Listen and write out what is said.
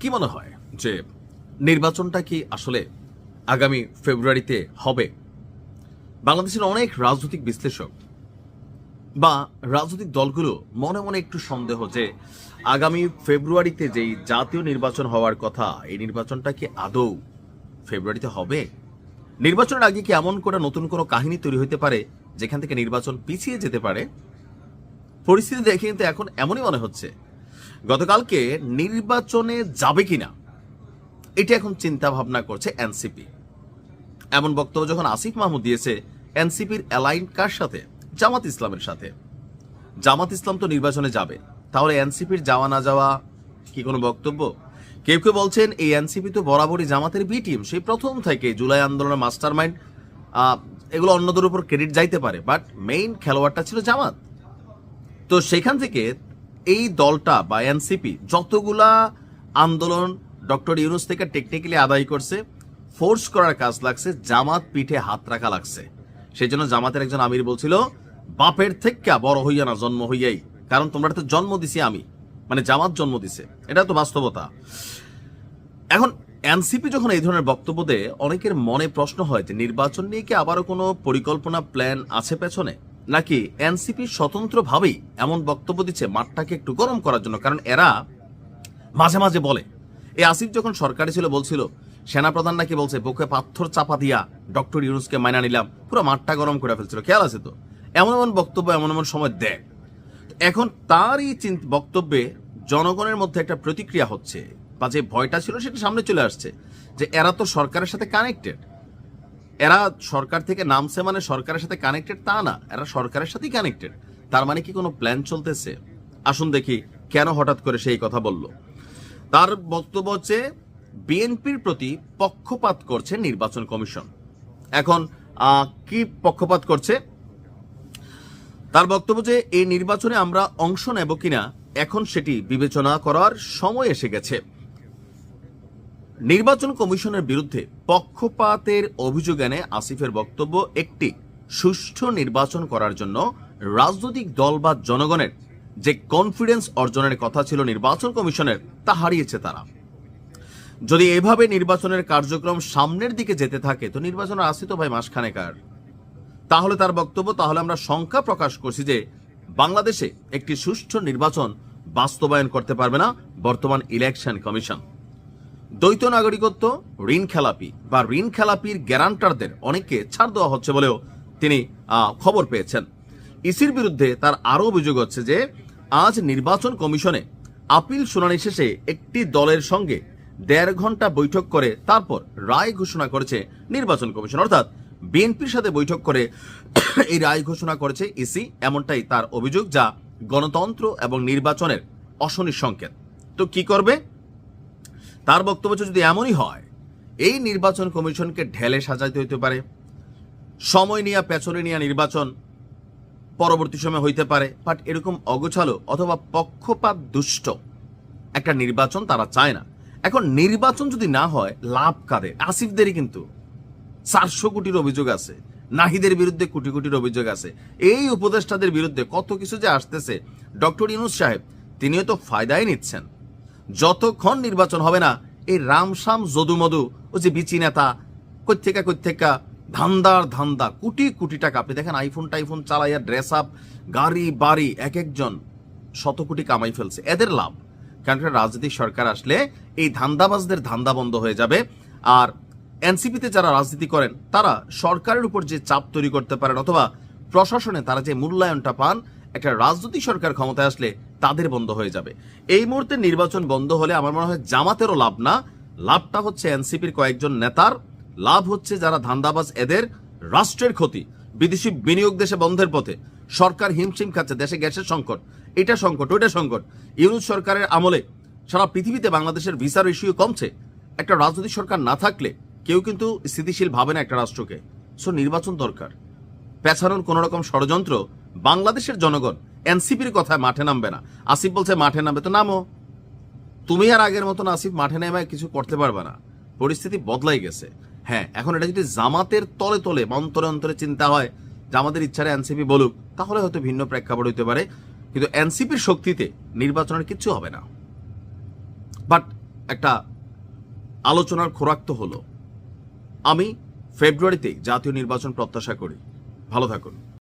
কি মনে হয় যে নির্বাচনটা কি আসলে আগামী ফেব্রুয়ারিতে হবে? বাংলাদেশের অনেক রাজনৈতিক বিশ্লেষক বা রাজনৈতিক দলগুলো মনে মনে একটু সন্দেহ যে আগামী ফেব্রুয়ারিতে যেই জাতীয় নির্বাচন হওয়ার কথা, এই নির্বাচনটা কি আদৌ ফেব্রুয়ারিতে হবে? নির্বাচনের আগে কি এমন করে নতুন কোনো কাহিনী তৈরি হতে পারে যেখান থেকে নির্বাচন পিছিয়ে যেতে পারে? পরিস্থিতি দেখে কিন্তু এখন এমনই মনে হচ্ছে গতকালকে নির্বাচনে যাবে কিনা এটা এখন চিন্তা ভাবনা করছে এনসিপি। এমন বক্তব্য যখন আসিফ মাহমুদ দিয়েছে, এনসিপির অ্যালাইন কার সাথে? জামাত ইসলামের সাথে। জামাত ইসলাম তো নির্বাচনে যাবে, তাহলে এনসিপির যাওয়া না যাওয়া কি কোনো বক্তব্য? কেউ কেউ বলছেন এই এনসিপি তো বরাবরই জামাতের বি টিম, সেই প্রথম থেকে জুলাই আন্দোলনের মাস্টার মাইন্ড। এগুলো অন্যদের উপর ক্রেডিট যাইতে পারে, বাট মেইন খেলোয়াড়টা ছিল জামাত। তো সেখান থেকে এই দলটা বা এনসিপি যতগুলা আন্দোলন ডক্টর ইউনূস থেকে টেকনিক্যালি আদায় করছে, ফোর্স করার কাজ লাগছে, জামাত পিঠে হাত রাখা লাগছে। সেই জন্য জামাতের একজন আমির বলছিল, বাপের থেকে বড় হইয়া না জন্ম হইয়াই, কারণ তোমরা তো জন্ম দিছি আমি, মানে জামাত জন্ম দিছে, এটা তো বাস্তবতা। এখন এনসিপি যখন এই ধরনের বক্তব্য দেয়, অনেকের মনে প্রশ্ন হয় যে নির্বাচন নিয়ে কি আবারও কোনো পরিকল্পনা প্ল্যান আছে পেছনে, নাকি এনসিপি স্বতন্ত্রভাবেই এমন বক্তব্য দিচ্ছে মাঠটাকে একটু গরম করার জন্য? কারণ এরা মাঝে মাঝে বলে, এই আসিফ যখন সরকারি ছিল বলছিল সেনাপ্রধান নাকি বলছে বুকে পাথর চাপা দিয়া ডক্টর ইউনূসকে মাইনা নিলাম, পুরো মাঠটা গরম করে ফেলছিল, খেয়াল আছে তো? এমন এমন বক্তব্য এমন এমন সময় দেয়। এখন তার এই বক্তব্যে জনগণের মধ্যে একটা প্রতিক্রিয়া হচ্ছে, বা যে ভয়টা ছিল সেটা সামনে চলে আসছে, যে এরা তো সরকারের সাথে কানেক্টেড। এরা সরকার থেকে নামছে মানে সরকারের সাথে কানেক্টেড তা না, এরা সরকারের সাথেই কানেক্টেড। তার মানে কি কোনো প্ল্যান চলতেছে? আসুন দেখি কেন হঠাৎ করে সেই কথা বলল। তার বক্তব্য হচ্ছে বিএনপির প্রতি পক্ষপাত করছে নির্বাচন কমিশন। এখন কি পক্ষপাত করছে? তার বক্তব্য যে এই নির্বাচনে আমরা অংশ নেব কিনা এখন সেটি বিবেচনা করার সময় এসে গেছে। নির্বাচন কমিশনের বিরুদ্ধে পক্ষপাতের অভিযোগ এনে আসিফের বক্তব্য, একটি সুষ্ঠু নির্বাচন করার জন্য রাজনৈতিক দল বা জনগণের যে কনফিডেন্স অর্জনের কথা ছিল নির্বাচন কমিশনের, তা হারিয়েছে তারা। যদি এভাবে নির্বাচনের কার্যক্রম সামনের দিকে যেতে থাকে তো নির্বাচনের আসি তো ভাই মাসখানেক আর। তাহলে তার বক্তব্য, তাহলে আমরা শঙ্কা প্রকাশ করছি যে বাংলাদেশে একটি সুষ্ঠু নির্বাচন বাস্তবায়ন করতে পারবে না বর্তমান ইলেকশন কমিশন। দ্বৈত নাগরিকত্ব, ঋণ খেলাপি বা ঋণ খেলাপির গ্যারান্টারদের অনেককে ছাড় দেওয়া হচ্ছে বলেও তিনি খবর পেয়েছেন। ইসির বিরুদ্ধে তার আরও অভিযোগ হচ্ছে যে আজ নির্বাচন কমিশনে আপিল শুনানি শেষে একটি দলের সঙ্গে ১.৫ ঘন্টা বৈঠক করে তারপর রায় ঘোষণা করেছে নির্বাচন কমিশন, অর্থাৎ বিএনপির সাথে বৈঠক করে এই রায় ঘোষণা করেছে ইসি, এমনটাই তার অভিযোগ, যা গণতন্ত্র এবং নির্বাচনের অশনির সংকেত। তো কি করবে? তার বক্তব্য যদি এমনই হয়, এই নির্বাচন কমিশনকে ঢেলে সাজাইতে হইতে পারে, সময় নিয়ে পেছনে নিয়ে নির্বাচন পরবর্তী সময় হইতে পারে, বাট এরকম অগোছালো অথবা পক্ষপাত দুষ্ট একটা নির্বাচন তারা চায় না। এখন নির্বাচন যদি না হয় লাভ কাদের? আসিফদেরই কিন্তু 400 কোটির অভিযোগ আছে, নাহিদের বিরুদ্ধে কোটি কোটির অভিযোগ আছে, এই উপদেষ্টাদের বিরুদ্ধে কত কিছু যে আসতেছে। ডক্টর ইউনূস সাহেব তিনিও তো ফায়দাই নিচ্ছেন। যতক্ষণ নির্বাচন হবে না, এই রামসাম যদুমধু ও যে বিচি নেতা কৈথেকা ধান্দা কোটি কোটি টাকা, আপনি দেখেন আইফোন টাইফোন চালাইয়া ড্রেস আপ গাড়ি বাড়ি এক একজন শত কোটি কামাই ফেলছে, এদের লাভ। কারণ রাজনৈতিক সরকার আসলে এই ধান্দাবাজদের ধান্দা বন্ধ হয়ে যাবে। আর এনসিপিতে যারা রাজনীতি করেন তারা সরকারের উপর যে চাপ তৈরি করতে পারেন অথবা প্রশাসনে তারা যে মূল্যায়নটা পান, একটা রাজনৈতিক সরকার ক্ষমতায় আসলে তাদের বন্ধ হয়ে যাবে। এই মুহূর্তে নির্বাচন বন্ধ হলে আমার মনে হয় জামাতেরও লাভ না, লাভটা হচ্ছে এনসিপির কয়েকজন নেতার, লাভ হচ্ছে যারা ধান্দাবাজ, এদের রাষ্ট্রের ক্ষতি। বিদেশি বিনিয়োগ দেশে বন্ধের পথে, সরকার হিমশিম খাচ্ছে, দেশে গ্যাসের সংকট, এটা সংকট ওইটা সংকট। ইউনূস সরকারের আমলে সারা পৃথিবীতে বাংলাদেশের ভিসার ইস্যু কমছে। একটা রাজনৈতিক সরকার না থাকলে কেউ কিন্তু স্থিতিশীল ভাবে না একটা রাষ্ট্রকে। সো নির্বাচন দরকার। পেছানোর কোন রকম ষড়যন্ত্র বাংলাদেশের জনগণ এনসিপির কথায় মাঠে নামবে না। আসিফ বলছে মাঠে নামবে, তো নামো। তুমি আর আগের মতন আসিফ মাঠে নেমে কিছু করতে পারবে না, পরিস্থিতি বদলাই গেছে। হ্যাঁ, এখন এটা যদি জামাতের তলে তলে বা অন্তরে অন্তরে চিন্তা হয় যে আমাদের ইচ্ছারে এনসিপি বলুক, তাহলে হয়তো ভিন্ন প্রেক্ষাপট হইতে পারে, কিন্তু এনসিপির শক্তিতে নির্বাচনের কিচ্ছু হবে না। বাট একটা আলোচনার খোরাক তো হলো। আমি ফেব্রুয়ারিতে জাতীয় নির্বাচন প্রত্যাশা করি। ভালো থাকুন।